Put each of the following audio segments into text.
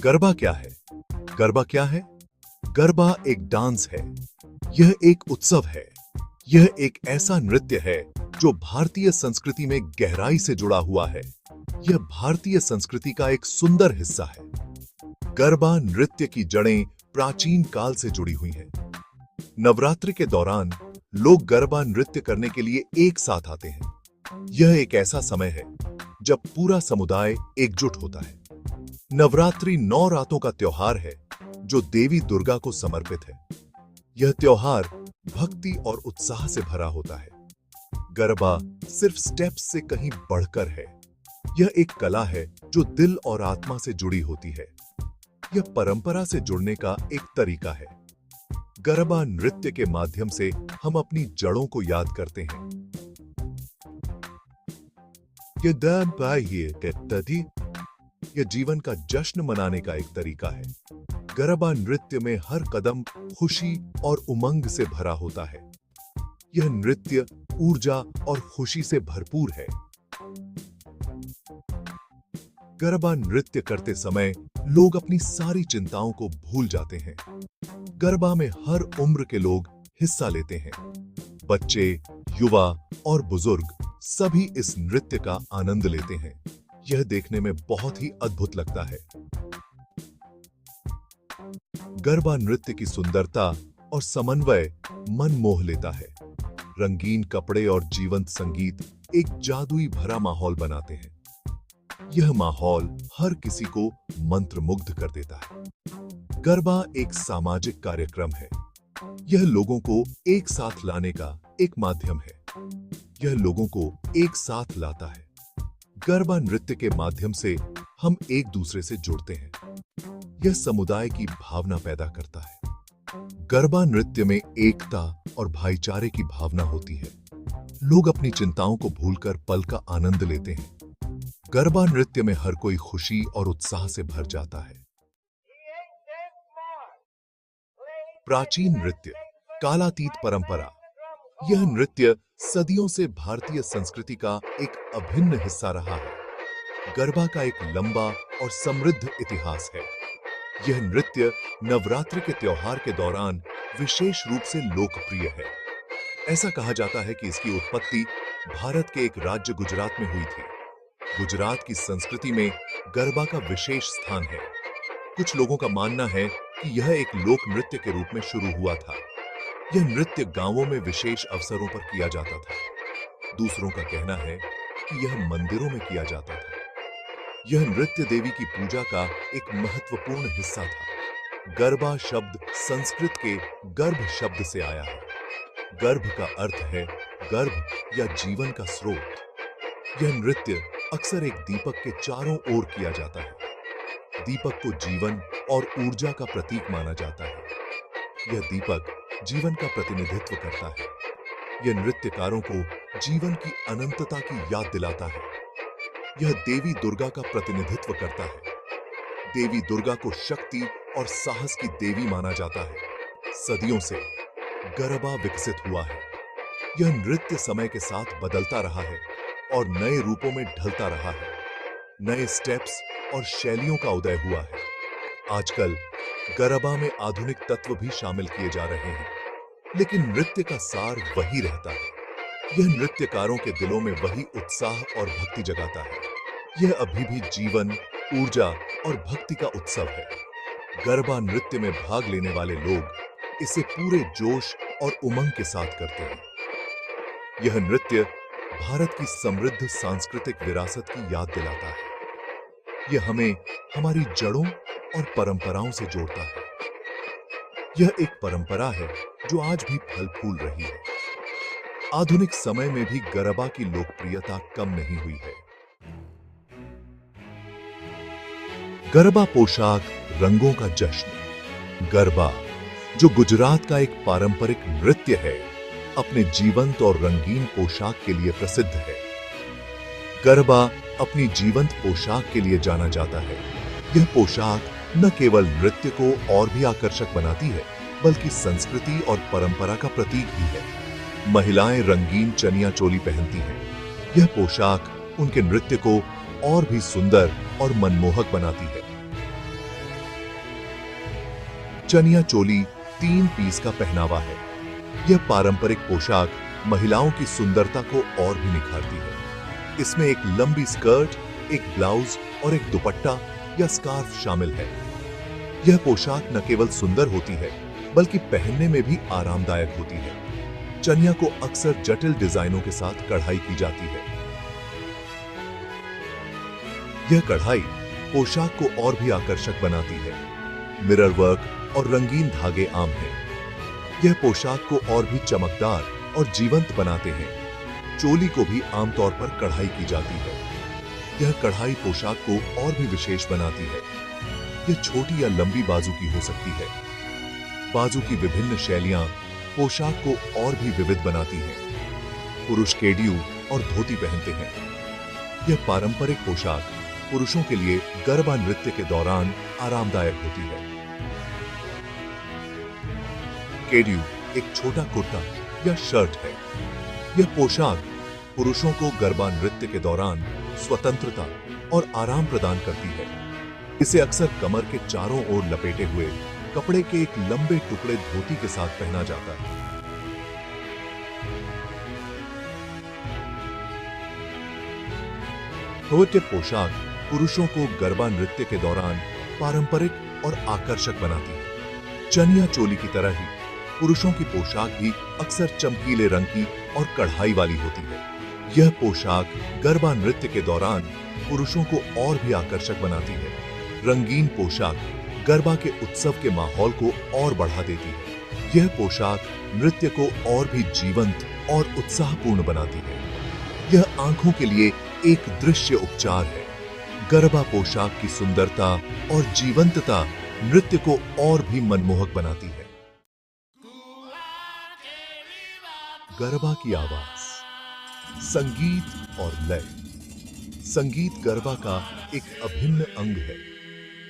गरबा क्या है? गरबा क्या है? गरबा एक डांस है। यह एक उत्सव है। यह एक ऐसा नृत्य है जो भारतीय संस्कृति में गहराई से जुड़ा हुआ है। यह भारतीय संस्कृति का एक सुंदर हिस्सा है। गरबा नृत्य की जड़ें प्राचीन काल से जुड़ी हुई हैं। नवरात्रि के दौरान लोग गरबा नृत्य करने के लिए एक साथ आते हैं। यह एक ऐसा समय है जब पूरा समुदाय एकजुट होता है। नवरात्रि 9 रातों का त्योहार है जो देवी दुर्गा को समर्पित है। यह त्योहार भक्ति और उत्साह से भरा होता है। गरबा सिर्फ स्टेप्स से कहीं बढ़कर है। यह एक कला है जो दिल और आत्मा से जुड़ी होती है। यह परंपरा से जुड़ने का एक तरीका है। गरबा नृत्य के माध्यम से हम अपनी जड़ों को याद करते हैं। यह जीवन का जश्न मनाने का एक तरीका है। गरबा नृत्य में हर कदम खुशी और उमंग से भरा होता है। यह नृत्य ऊर्जा और खुशी से भरपूर है। गरबा नृत्य करते समय लोग अपनी सारी चिंताओं को भूल जाते हैं। गरबा में हर उम्र के लोग हिस्सा लेते हैं। बच्चे, युवा और बुजुर्ग सभी इस नृत्य का आनंद लेते हैं। यह देखने में बहुत ही अद्भुत लगता है। गरबा नृत्य की सुंदरता और समन्वय मन मोह लेता है। रंगीन कपड़े और जीवंत संगीत एक जादुई भरा माहौल बनाते हैं। यह माहौल हर किसी को मंत्रमुग्ध कर देता है। गरबा एक सामाजिक कार्यक्रम है। यह लोगों को एक साथ लाने का एक माध्यम है। यह लोगों को एक साथ लाता है। गरबा नृत्य के माध्यम से हम एक दूसरे से जुड़ते हैं। यह समुदाय की भावना पैदा करता है। गरबा नृत्य में एकता और भाईचारे की भावना होती है। लोग अपनी चिंताओं को भूलकर पल का आनंद लेते हैं। गरबा नृत्य में हर कोई खुशी और उत्साह से भर जाता है। प्राचीन नृत्य, कालातीत परंपरा। यह नृत्य सदियों से भारतीय संस्कृति का एक अभिन्न हिस्सा रहा है। गरबा का एक लंबा और समृद्ध इतिहास है। यह नृत्य नवरात्रि के त्योहार के दौरान विशेष रूप से लोकप्रिय है। ऐसा कहा जाता है कि इसकी उत्पत्ति भारत के एक राज्य गुजरात में हुई थी। गुजरात की संस्कृति में गरबा का विशेष स्थान है। कुछ लोगों का मानना है कि यह एक लोक नृत्य के रूप में शुरू हुआ था। यह नृत्य गांवों में विशेष अवसरों पर किया जाता था। दूसरों का कहना है कि यह मंदिरों में किया जाता था। यह नृत्य देवी की पूजा का एक महत्वपूर्ण हिस्सा था। गरबा शब्द संस्कृत के गर्भ शब्द से आया है। गर्भ का अर्थ है गर्भ या जीवन का स्रोत। यह नृत्य अक्सर एक दीपक के चारों ओर किया जाता है। दीपक को जीवन और ऊर्जा का प्रतीक माना जाता है। यह दीपक जीवन का प्रतिनिधित्व करता है। यह नृत्यकारों को जीवन की अनंतता की याद दिलाता है। यह देवी दुर्गा का प्रतिनिधित्व करता है। देवी दुर्गा को शक्ति और साहस की देवी माना जाता है। सदियों से गरबा विकसित हुआ है। यह नृत्य समय के साथ बदलता रहा है और नए रूपों में ढलता रहा है। नए स्टेप्स और शैलियों का उदय हुआ है। आजकल गरबा में आधुनिक तत्व भी शामिल किए जा रहे हैं, लेकिन नृत्य का सार वही रहता है। यह नृत्यकारों के दिलों में वही उत्साह और भक्ति जगाता है। यह अभी भी जीवन, ऊर्जा और भक्ति का उत्सव है। गरबा नृत्य में भाग लेने वाले लोग इसे पूरे जोश और उमंग के साथ करते हैं। यह नृत्य भारत की समृद्ध सांस्कृतिक विरासत की याद दिलाता है। यह हमें हमारी जड़ों और परंपराओं से जोड़ता है। यह एक परंपरा है जो आज भी फल फूल रही है। आधुनिक समय में भी गरबा की लोकप्रियता कम नहीं हुई है। गरबा पोशाक, रंगों का जश्न। गरबा, जो गुजरात का एक पारंपरिक नृत्य है, अपने जीवंत और रंगीन पोशाक के लिए प्रसिद्ध है। गरबा अपनी जीवंत पोशाक के लिए जाना जाता है। यह पोशाक न केवल नृत्य को और भी आकर्षक बनाती है, बल्कि संस्कृति और परंपरा का प्रतीक भी है। महिलाएं रंगीन चनिया चोली पहनती हैं। यह पोशाक उनके नृत्य को और भी सुंदर और मनमोहक बनाती है। चनिया चोली 3 पीस का पहनावा है। यह पारंपरिक पोशाक महिलाओं की सुंदरता को और भी निखारती है। इसमें एक लंबी स्कर्ट, एक ब्लाउज और एक दुपट्टा या स्कार्फ शामिल है। यह पोशाक न केवल सुंदर होती है बल्कि पहनने में भी आरामदायक होती है। चनिया को अक्सर जटिल डिजाइनों के साथ कढ़ाई की जाती है। यह कढ़ाई पोशाक को और भी आकर्षक बनाती है। मिरर वर्क और रंगीन धागे आम हैं। यह पोशाक को और भी चमकदार और जीवंत बनाते हैं। चोली को भी आमतौर पर कढ़ाई की जाती है। यह कढ़ाई पोशाक को और भी विशेष बनाती है। यह छोटी या लंबी बाजू की हो सकती है। बाजू की विभिन्न शैलियां पोशाक को और भी विविध बनाती हैं। पुरुष केडियू और धोती पहनते हैं। यह पारंपरिक पोशाक पुरुषों के लिए गरबा नृत्य के दौरान आरामदायक होती है। केडियू एक छोटा कुर्ता या शर्ट है। यह पोशाक पुरुषों को गरबा नृत्य के दौरान स्वतंत्रता और आराम प्रदान करती है। इसे अक्सर कमर के चारों ओर लपेटे हुए कपड़े के एक लंबे टुकड़े धोती के साथ पहना जाता है। धोती पोशाक पुरुषों को गरबा नृत्य के दौरान पारंपरिक और आकर्षक बनाती है। चनिया चोली की तरह ही पुरुषों की पोशाक भी अक्सर चमकीले रंग की और कढ़ाई वाली होती है। यह पोशाक गरबा नृत्य के दौरान पुरुषों को और भी आकर्षक बनाती है। रंगीन पोशाक गरबा के उत्सव के माहौल को और बढ़ा देती है। यह पोशाक नृत्य को और भी जीवंत और उत्साहपूर्ण बनाती है। यह आंखों के लिए एक दृश्य उपचार है। गरबा पोशाक की सुंदरता और जीवंतता नृत्य को और भी मनमोहक बनाती है। गरबा की आवाज, संगीत और लय। संगीत गरबा का एक अभिन्न अंग है।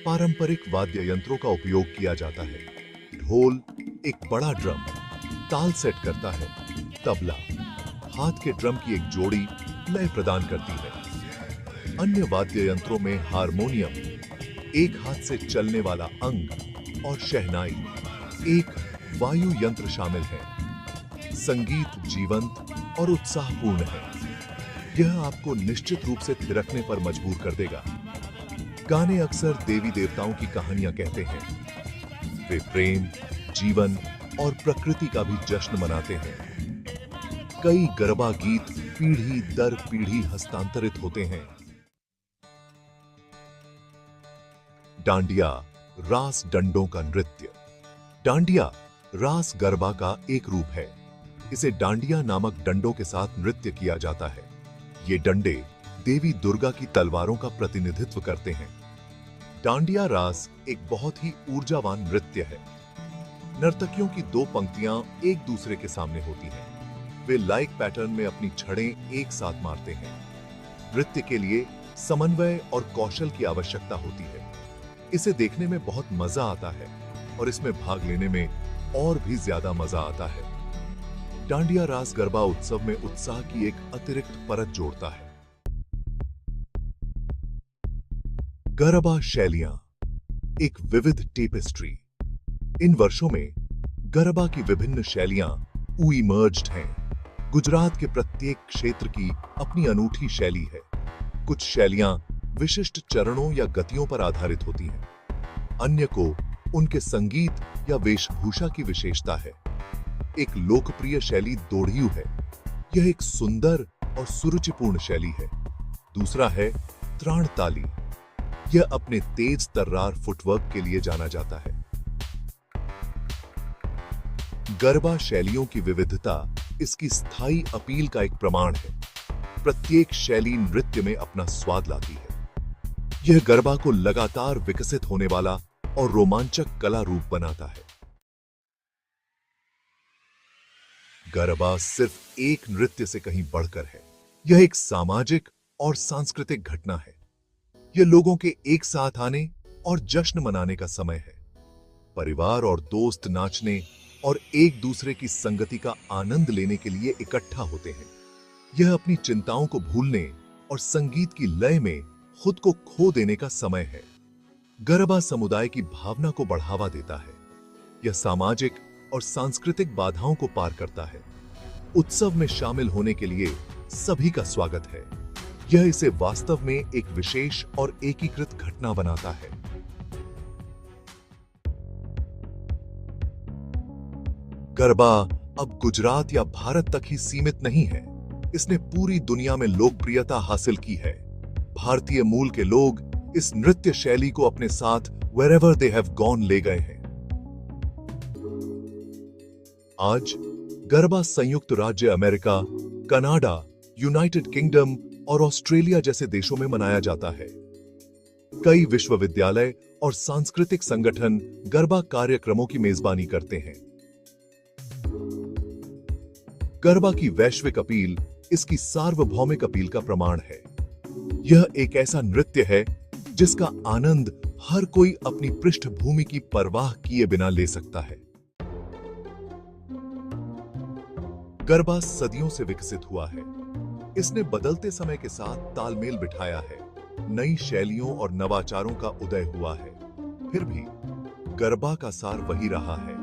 पारंपरिक वाद्य यंत्रों का उपयोग किया जाता है। ढोल एक बड़ा ड्रम ताल सेट करता है। तबला हाथ के ड्रम की एक जोड़ी लय प्रदान करती है। अन्य वाद्य यंत्रों में हारमोनियम, एक हाथ से चलने वाला अंग, और शहनाई, एक वायु यंत्र शामिल है। संगीत जीवंत और उत्साहपूर्ण है। यह आपको निश्चित रूप से थिरकने पर मजबूर कर देगा। गाने अक्सर देवी देवताओं की कहानियां कहते हैं। वे प्रेम, जीवन और प्रकृति का भी जश्न मनाते हैं। कई गरबा गीत पीढ़ी दर पीढ़ी हस्तांतरित होते हैं। डांडिया रास डंडों का नृत्य। डांडिया रास गरबा का एक रूप है। इसे डांडिया नामक डंडों के साथ नृत्य किया जाता है। ये डंडे देवी दुर्गा की तलवारों का प्रतिनिधित्व करते हैं। डांडिया रास एक बहुत ही ऊर्जावान नृत्य है। नर्तकियों की 2 पंक्तियां एक दूसरे के सामने होती हैं। वे लाइक पैटर्न में अपनी छड़ें एक साथ मारते हैं। नृत्य के लिए समन्वय और कौशल की आवश्यकता होती है। इसे देखने में बहुत मजा आता है और इसमें भाग लेने में और भी ज्यादा मजा आता है। डांडिया रास गरबा उत्सव में उत्साह की एक अतिरिक्त परत जोड़ता है। गरबा शैलियां एक विविध टेपेस्ट्री। इन वर्षों में गरबा की विभिन्न शैलियां इमर्ज्ड हैं। गुजरात के प्रत्येक क्षेत्र की अपनी अनूठी शैली है। कुछ शैलियां विशिष्ट चरणों या गतियों पर आधारित होती हैं। अन्य को उनके संगीत या वेशभूषा की विशेषता है। एक लोकप्रिय शैली दोढ़ियू है। यह एक सुंदर और सुरुचिपूर्ण शैली है। दूसरा है त्राण ताली। यह अपने तेज तर्रार फुटवर्क के लिए जाना जाता है। गरबा शैलियों की विविधता इसकी स्थायी अपील का एक प्रमाण है। प्रत्येक शैली नृत्य में अपना स्वाद लाती है। यह गरबा को लगातार विकसित होने वाला और रोमांचक कला रूप बनाता है। गरबा सिर्फ एक नृत्य से कहीं बढ़कर है। यह एक सामाजिक और सांस्कृतिक घटना है। यह लोगों के एक साथ आने और जश्न मनाने का समय है। परिवार और दोस्त नाचने और एक दूसरे की संगति का आनंद लेने के लिए इकट्ठा होते हैं। यह अपनी चिंताओं को भूलने और संगीत की लय में खुद को खो देने का समय है। गरबा समुदाय की भावना को बढ़ावा देता है। यह सामाजिक और सांस्कृतिक बाधाओं को पार करता है। उत्सव में शामिल होने के लिए सभी का स्वागत है। यह इसे वास्तव में एक विशेष और एकीकृत घटना बनाता है। गरबा अब गुजरात या भारत तक ही सीमित नहीं है। इसने पूरी दुनिया में लोकप्रियता हासिल की है। भारतीय मूल के लोग इस नृत्य शैली को अपने साथ wherever they have gone ले गए हैं। आज गरबा संयुक्त राज्य अमेरिका, कनाडा, यूनाइटेड किंगडम और ऑस्ट्रेलिया जैसे देशों में मनाया जाता है। कई विश्वविद्यालय और सांस्कृतिक संगठन गरबा कार्यक्रमों की मेजबानी करते हैं। गरबा की वैश्विक अपील इसकी सार्वभौमिक अपील का प्रमाण है। यह एक ऐसा नृत्य है जिसका आनंद हर कोई अपनी पृष्ठभूमि की परवाह किए बिना ले सकता है। गरबा सदियों से विकसित हुआ है। इसने बदलते समय के साथ तालमेल बिठाया है। नई शैलियों और नवाचारों का उदय हुआ है। फिर भी गरबा का सार वही रहा है।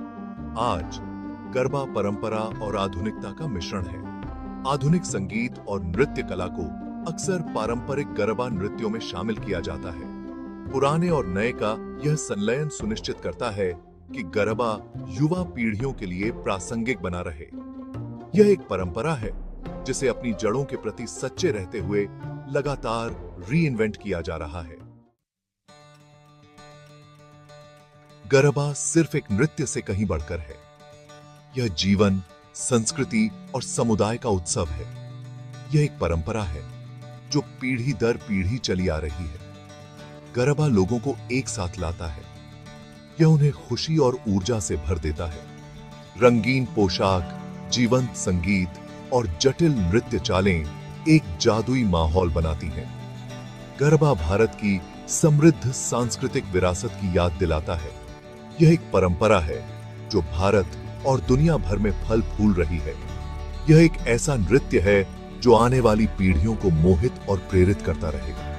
आज गरबा परंपरा और आधुनिकता का मिश्रण है। आधुनिक संगीत और नृत्य कला को अक्सर पारंपरिक गरबा नृत्यों में शामिल किया जाता है। पुराने और नए का यह संलयन सुनिश्चित करता है कि गरबा युवा पीढ़ियों के लिए प्रासंगिक बना रहे। यह एक परंपरा है जिसे अपनी जड़ों के प्रति सच्चे रहते हुए लगातार रीइन्वेंट किया जा रहा है। गरबा सिर्फ एक नृत्य से कहीं बढ़कर है। यह जीवन, संस्कृति और समुदाय का उत्सव है। यह एक परंपरा है जो पीढ़ी दर पीढ़ी चली आ रही है। गरबा लोगों को एक साथ लाता है। यह उन्हें खुशी और ऊर्जा से भर देता है। रंगीन पोशाक, जीवंत संगीत और जटिल नृत्य चालें एक जादुई माहौल बनाती हैं। गरबा भारत की समृद्ध सांस्कृतिक विरासत की याद दिलाता है। यह एक परंपरा है जो भारत और दुनिया भर में फल फूल रही है। यह एक ऐसा नृत्य है जो आने वाली पीढ़ियों को मोहित और प्रेरित करता रहेगा।